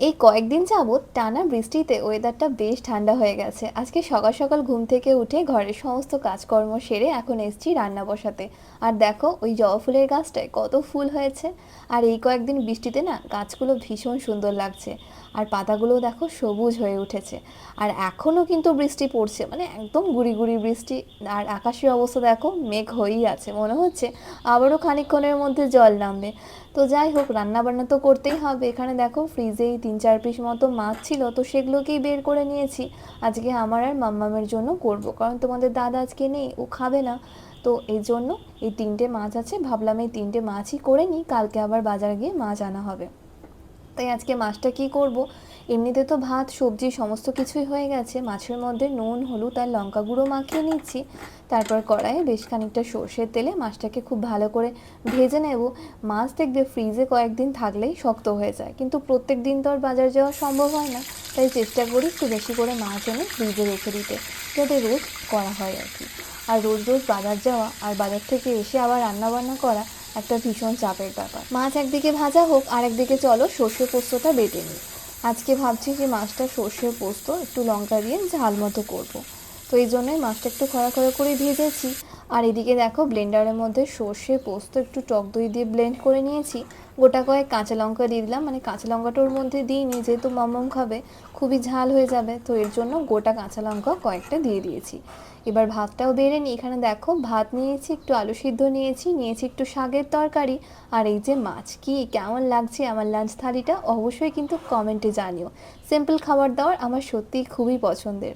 এই কয়েকদিন যাবৎ টানা বৃষ্টিতে ওয়েদারটা বেশ ঠান্ডা হয়ে গেছে। আজকে সকাল সকাল ঘুম থেকে উঠে ঘরের সমস্ত কাজকর্ম সেরে এখন এসেছি রান্না বসাতে। আর দেখো ওই জবা ফুলের গাছটায় কত ফুল হয়েছে। আর এই কয়েকদিন বৃষ্টিতে না গাছগুলো ভীষণ সুন্দর লাগছে। আর পাতাগুলো দেখো সবুজ হয়ে উঠেছে। আর এখনও কিন্তু বৃষ্টি পড়ছে, মানে একদম গুড়ি গুড়ি বৃষ্টি। আর আকাশের অবস্থা দেখো, মেঘ হয়েই আছে, মনে হচ্ছে আবারও খানিকক্ষণের মধ্যে জল নামবে। তো যাই হোক, রান্না বান্না তো করতেই হবে। এখানে দেখো ফ্রিজেই 3-4 পিস মতো মাছ ছিল, তো সেগুলোকেই বের করে নিয়েছি। আজকে আমার আর মাম্মামের জন্য করব, কারণ তোমাদের দাদা আজকে নেই, ও খাবে না। তো এই জন্য এই 3টে মাছ আছে, ভাবলাম এই 3টে মাছই করে নিই, কালকে আবার বাজার গিয়ে মাছ আনা হবে। তাই আজকে মাছটা কি করব, এমনিতে তো ভাত সবজি সমস্ত কিছুই হয়ে গেছে। মাছের মধ্যে নুন হলুদ আর লঙ্কা গুঁড়ো মাখিয়ে নিচ্ছি। তারপর কড়াইয়ে বেশ খানিকটা সর্ষের তেলে মাছটাকে খুব ভালো করে ভেজে নেব। মাছ দেখবে ফ্রিজে কয়েকদিন থাকলেই শক্ত হয়ে যায়, কিন্তু প্রত্যেক দিন তো আর বাজার যাওয়া সম্ভব হয় না। তাই চেষ্টা করি একটু বেশি করে মাছ এনে ফ্রিজে রেখে দিতে, যাতে রোজ করা হয় আর কি। আর রোজ রোজ বাজার যাওয়া আর বাজার থেকে এসে আবার রান্নাবান্না করা একটা ভীষণ চাপের ব্যাপার। মাছ একদিকে ভাজা হোক, আর একদিকে চলো সর্ষে পোস্তটা বেটে নিই। আজকে ভাবছি যে মাছটা সর্ষে পোস্ত একটু লঙ্কা দিয়ে ঝাল মতো করব। তো এই জন্যই মাছটা একটু খড়া খড়া করে ভেজেছি। আর এদিকে দেখো ব্লেন্ডারের মধ্যে সর্ষে পোস্ত একটু টক দই দিয়ে ব্লেন্ড করে নিয়েছি। গোটা কয়েক কাঁচা লঙ্কা দিয়ে দিলাম, মানে কাঁচা লঙ্কাটা ওর মধ্যে দিইনি, যেহেতু মাম্মাম খাবে, খুবই ঝাল হয়ে যাবে, তো এর জন্য গোটা কাঁচা লঙ্কা কয়েকটা দিয়ে দিয়েছি। এবার ভাতটাও বেড়ে নিই। এখানে দেখো ভাত নিয়েছি, একটু আলু সিদ্ধ নিয়েছি, নিয়েছি একটু শাকের তরকারি, আর এই যে মাছ। কি কেমন লাগছে আমার লাঞ্চ থালিটা অবশ্যই কিন্তু কমেন্টে জানিও। সিম্পল খাবার দাবার আমার সত্যিই খুবই পছন্দের।